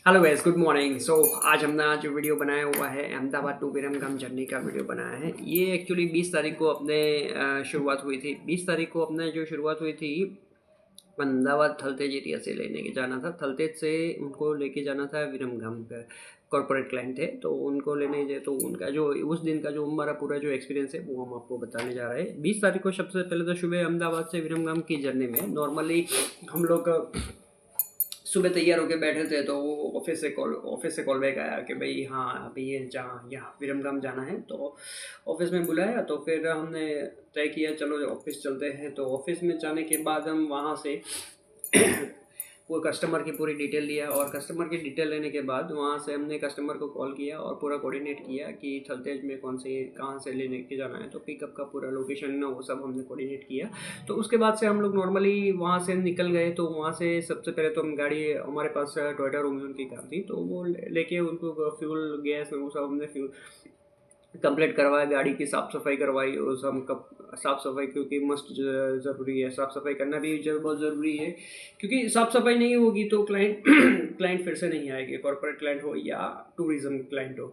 Hello guys, good morning. आज हमने जो वीडियो बनाया हुआ है अहमदाबाद टू विरमगाम जर्नी का वीडियो बनाया है। ये एक्चुअली 20 तारीख को अपने शुरुआत हुई थी। 20 तारीख को अपने जो शुरुआत हुई थी अहमदाबाद थलतेज एरिया से लेने के जाना था। थलतेज से उनको लेके जाना था विरमगाम का। कॉर्पोरेट क्लाइंट थे तो उनको लेने गए, तो उनका जो उस दिन का जो हमारा पूरा जो एक्सपीरियंस है वो हम आपको बताने जा रहे हैं। 20 तारीख को सबसे पहले तो सुबह अहमदाबाद से विरमगाम की जर्नी में नॉर्मली हम लोग सुबह तैयार होके बैठे थे, तो वो ऑफिस से कॉल बैक आया कि भाई हाँ अभी ये जहाँ यहाँ विरमगाम जाना है। तो ऑफिस में बुलाया, तो फिर हमने तय किया चलो ऑफिस चलते हैं। तो ऑफिस में जाने के बाद हम वहाँ से वो कस्टमर की पूरी डिटेल लिया, और कस्टमर की डिटेल लेने के बाद वहाँ से हमने कस्टमर को कॉल किया और पूरा कोऑर्डिनेट किया कि थलतेज में कौन से कहाँ से लेने के जाना है। तो पिकअप का पूरा लोकेशन ना वो सब हमने कोऑर्डिनेट किया। तो उसके बाद से हम लोग नॉर्मली वहाँ से निकल गए। तो वहाँ से सबसे पहले तो हम गाड़ी, हमारे पास टोयोटा रोमियो की कार थी, तो वो लेके उनको फ्यूल गैस वो सब हमने फ्यूल कंप्लीट करवाया, गाड़ी की साफ़ सफाई करवाई। और सब साफ़ सफाई क्योंकि मस्ट ज़रूरी है, साफ़ सफाई करना भी बहुत ज़रूरी है, क्योंकि साफ़ सफाई नहीं होगी तो क्लाइंट क्लाइंट फिर से नहीं आएंगे, कॉर्पोरेट क्लाइंट हो या टूरिज़्म क्लाइंट हो।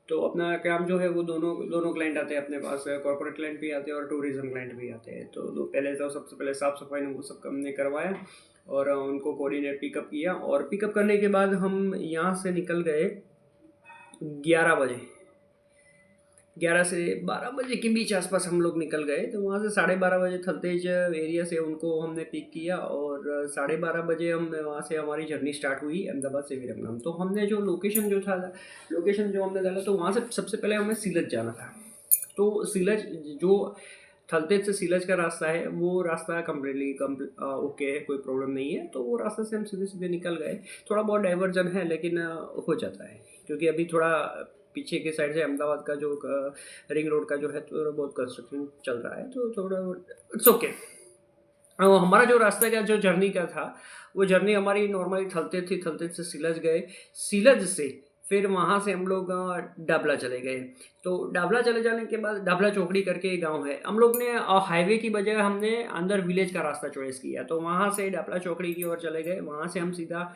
तो अपना काम जो है वो दोनों दोनों क्लाइंट आते हैं अपने पास, कॉर्पोरेट क्लाइंट भी आते हैं और टूरिज़्म क्लाइंट भी आते हैं। तो पहले तो सबसे पहले साफ़ सफाई वो सब हमने करवाया और उनको कोऑर्डिनेट पिकअप किया। और पिकअप करने के बाद हम यहाँ से निकल गए 11 बजे। 11 से 12 बजे के बीच आसपास हम लोग निकल गए। तो वहाँ से 12:30 बजे थलतेज एरिया से उनको हमने पिक किया, और 12:30 बजे हम वहाँ से हमारी जर्नी स्टार्ट हुई अहमदाबाद से विरमगाम। तो हमने जो लोकेशन जो हमने डाला, तो वहाँ से सबसे पहले हमें सीलज जाना था। तो सीलज जो थलतेज से सीलज का रास्ता है वो रास्ता कम्प्लीटली ओके है, कोई प्रॉब्लम नहीं है। तो वो रास्ते से हम सीधे सीधे निकल गए। थोड़ा बहुत डाइवर्जन है लेकिन हो जाता है, क्योंकि अभी थोड़ा पीछे के साइड से अहमदाबाद का जो रिंग रोड का जो है थोड़ा बहुत कंस्ट्रक्शन चल रहा है, तो थोड़ा इट्स ओके। हमारा जो रास्ते का जो जर्नी का था, वो जर्नी हमारी नॉर्मली थलतेज थी। थलतेज से सीलज गए, सीलज से फिर वहाँ से हम लोग डाबला चले गए। तो डाबला चले जाने के बाद डाबला चौकड़ी करके एक गांव है, हम लोग ने हाईवे की बजाय हमने अंदर विलेज का रास्ता चॉइस किया। तो वहाँ से डाबला चौकड़ी की ओर चले गए। वहाँ से हम सीधा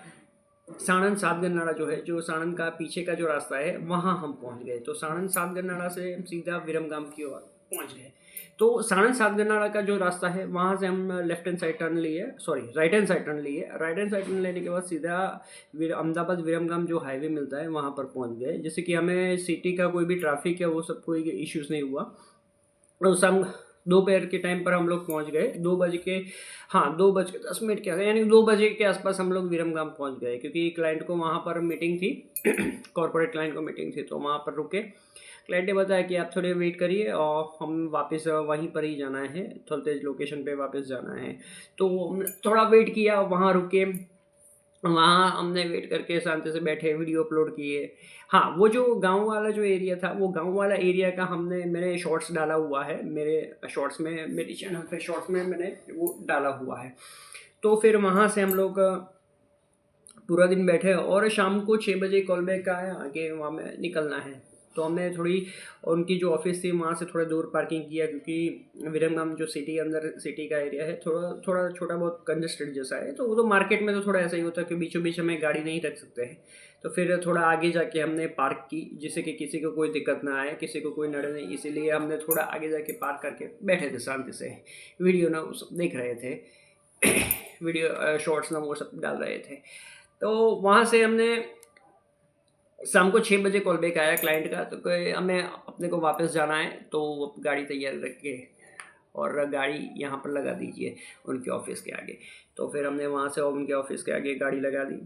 साणंद सातगन्नाड़ा जो है, जो साणंद का पीछे का जो रास्ता है, वहाँ हम पहुँच गए। तो साणंद सातगन्नाड़ा से हम सीधा विरमगाम की ओर पहुँच गए। तो साणंद सातगन्नाड़ा का जो रास्ता है वहाँ से हम लेफ्ट हैंड साइड टर्न लिए, sorry right hand side turn लिए। राइट हैंड साइड टर्न लेने के बाद सीधा अहमदाबाद विरमगाम जो हाईवे मिलता है वहाँ पर पहुँच गए, जिससे कि हमें सिटी का कोई भी ट्रैफिक है वो सब कोई इश्यूज़ नहीं हुआ। और शाम दोपहर के टाइम पर हम लोग पहुंच गए 2 बजे के, हाँ 2:10 के आगे, यानी 2 बजे के आसपास हम लोग विरमगाम पहुंच गए, क्योंकि क्लाइंट को वहाँ पर मीटिंग थी कॉर्पोरेट क्लाइंट को मीटिंग थी, तो वहाँ पर रुके। क्लाइंट ने बताया कि आप थोड़े वेट करिए और हम वापस वहीं पर ही जाना है, थलतेज लोकेशन पे वापस जाना है। तो हमने थोड़ा वेट किया, वहाँ रुके। वहाँ हमने वेट करके शांति से बैठे, वीडियो अपलोड किए। हाँ, वो जो गाँव वाला जो एरिया था, वो गाँव वाला एरिया का मैंने शॉर्ट्स डाला हुआ है मेरे शॉर्ट्स में, मेरी चैनल पे शॉर्ट्स में मैंने वो डाला हुआ है। तो फिर वहाँ से हम लोग पूरा दिन बैठे, और शाम को 6 बजे कॉल बैक आया कि वहाँ में निकलना है। तो हमने थोड़ी उनकी जो ऑफिस थी वहाँ से थोड़ा दूर पार्किंग किया, क्योंकि विरमगाम जो सिटी अंदर सिटी का एरिया है, थोड़ा थोड़ा छोटा बहुत कंजेस्टेड जैसा है। तो वो तो मार्केट में तो थोड़ा ऐसा ही होता है कि बीचों बीच हमें गाड़ी नहीं रख सकते हैं। तो फिर थोड़ा आगे जाके हमने पार्क की, जिससे कि किसी को कोई दिक्कत ना आए, किसी को कोई नड़े नहीं। इसीलिए हमने थोड़ा आगे जाके पार्क करके बैठे थे शांति से, वीडियो ना वो सब देख रहे थे वीडियो शॉर्ट्स ना वो सब डाल रहे थे। तो वहाँ से हमने शाम को 6 बजे कॉल बैक आया क्लाइंट का, तो कि हमें अपने को वापस जाना है, तो गाड़ी तैयार रख के और गाड़ी यहाँ पर लगा दीजिए उनके ऑफिस के आगे। तो फिर हमने वहाँ से उनके ऑफिस के आगे गाड़ी लगा दी,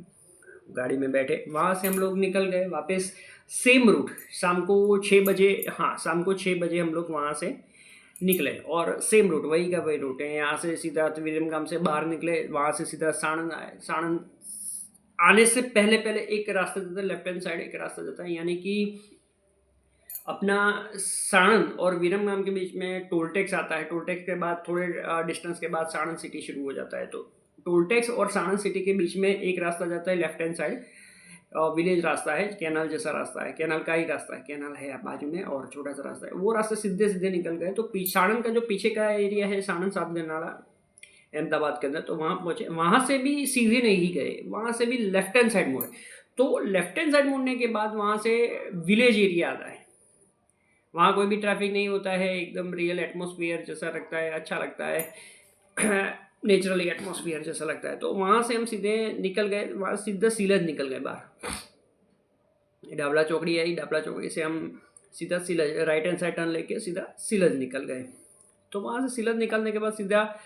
गाड़ी में बैठे। वहाँ से हम लोग निकल गए वापस सेम रूट। शाम को 6 बजे, हाँ शाम को 6 बजे हम लोग वहाँ से निकले, और सेम रूट वही का वही रूट है। यहाँ से सीधा विरमगाम से बाहर निकले, वहाँ से सीधा साणंद आए। साणंद आने से पहले पहले एक रास्ता जाता है लेफ्ट हैंड साइड, एक रास्ता जाता है, यानी कि अपना साणंद और विरमगाम के बीच में टोल टैक्स आता है। टोल टैक्स के बाद थोड़े डिस्टेंस के बाद साणंद सिटी शुरू हो जाता है। तो टोल टैक्स और साणंद सिटी के बीच में एक रास्ता जाता है लेफ्ट हैंड साइड, विलेज रास्ता है, कैनाल जैसा रास्ता है, कैनाल का ही रास्ता है, कैनाल है बाजू में और छोटा सा रास्ता है। वो रास्ते सीधे सीधे निकल गए। तो साणंद का जो पीछे का एरिया है, साणंद सातगन्नाड़ा अहमदाबाद के अंदर, तो वहाँ पहुँचे। वहाँ से भी सीधे नहीं गए, वहाँ से भी लेफ्ट हैंड साइड मुड़े। तो लेफ्ट हैंड साइड मुड़ने के बाद वहाँ से विलेज एरिया आता है, वहाँ कोई भी ट्रैफिक नहीं होता है, एकदम रियल एटमॉस्फेयर जैसा लगता है, अच्छा लगता है नेचुरली एटमॉस्फेयर जैसा लगता है। तो वहाँ से हम सीधे निकल गए, वहाँ सीधा सीलज निकल गए बाहर, डाबला चौकड़ी आई, डाबला चौकड़ी से हम सीधा Shilaj right hand side turn लेके सीधा सीलज निकल गए। तो वहाँ से सीलज निकलने के बाद सीधा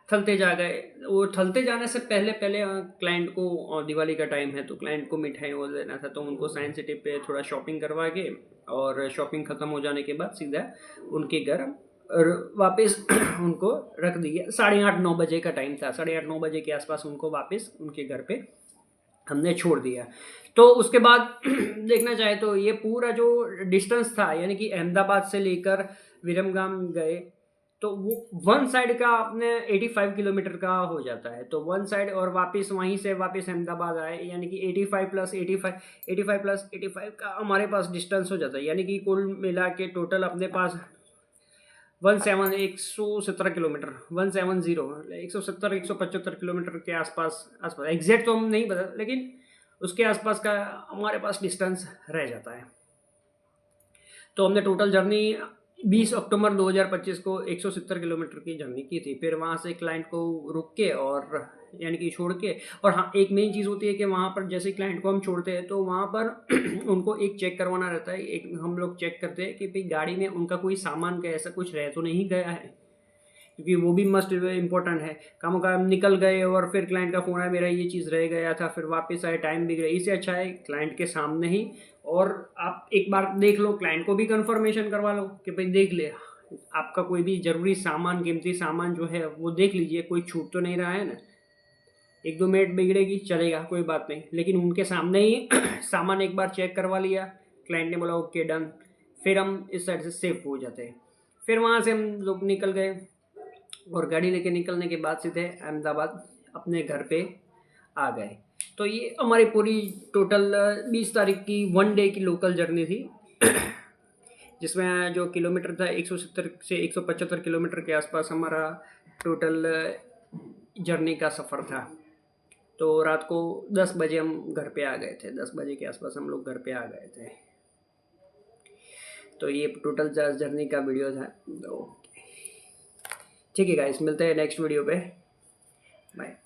थलते जा गए। वो थलते जाने से पहले पहले क्लाइंट को, दिवाली का टाइम है तो क्लाइंट को मिठाई वो देना था, तो उनको साइंस सिटी पे थोड़ा शॉपिंग करवा के और शॉपिंग ख़त्म हो जाने के बाद सीधा उनके घर और वापस उनको रख दिया। 8:30-9 बजे का टाइम था, 8:30-9 बजे के आसपास उनको वापस उनके घर पे हमने छोड़ दिया। तो उसके बाद देखना चाहे तो ये पूरा जो डिस्टेंस था, यानी कि अहमदाबाद से लेकर विरमगाम गए, तो वो वन साइड का अपने 85 किलोमीटर का हो जाता है। तो वन साइड और वापस वहीं से वापस अहमदाबाद आए, यानी कि 85 प्लस 85 का हमारे पास डिस्टेंस हो जाता है, यानी कि कुल मिला के टोटल अपने पास 170 किलोमीटर, 170 किलोमीटर के आसपास एग्जैक्ट तो हम नहीं बता, लेकिन उसके आसपास का हमारे पास डिस्टेंस रह जाता है। तो हमने टोटल जर्नी 20 अक्टूबर 2025 को 170 किलोमीटर की जर्नी की थी। फिर वहाँ से क्लाइंट को रुक के और यानी कि छोड़ के, और हाँ एक मेन चीज़ होती है कि वहाँ पर जैसे क्लाइंट को हम छोड़ते हैं तो वहाँ पर उनको एक चेक करवाना रहता है। एक हम लोग चेक करते हैं कि भाई गाड़ी में उनका कोई सामान का ऐसा कुछ रह तो नहीं गया है, क्योंकि वो भी मस्ट इम्पोर्टेंट है। काम का निकल गए और फिर क्लाइंट का फ़ोन आया मेरा ये चीज़ रह गया था, फिर वापस आए, टाइम बिगड़ गया। इससे अच्छा है क्लाइंट के सामने ही, और आप एक बार देख लो, क्लाइंट को भी कंफर्मेशन करवा लो कि भाई देख ले आपका कोई भी ज़रूरी सामान, कीमती सामान जो है वो देख लीजिए, कोई छूट तो नहीं रहा है ना। 1-2 मिनट बिगड़ेगी चलेगा, कोई बात नहीं, लेकिन उनके सामने ही सामान एक बार चेक करवा लिया, क्लाइंट ने बोला ओके डन, फिर हम इस साइड से सेफ हो जाते हैं। फिर वहाँ से हम लोग निकल गए और गाड़ी लेके निकलने के बाद सीधे अहमदाबाद अपने घर पे आ गए। तो ये हमारी पूरी टोटल 20 तारीख की 1 डे की लोकल जर्नी थी, जिसमें जो किलोमीटर था 170 से 175 किलोमीटर के आसपास हमारा टोटल जर्नी का सफ़र था। तो रात को 10 बजे हम घर पे आ गए थे, 10 बजे के आसपास हम लोग घर पे आ गए थे। तो ये टोटल जर्नी का वीडियो था। तो ठीक है गाइस, मिलते हैं नेक्स्ट वीडियो पे, बाय।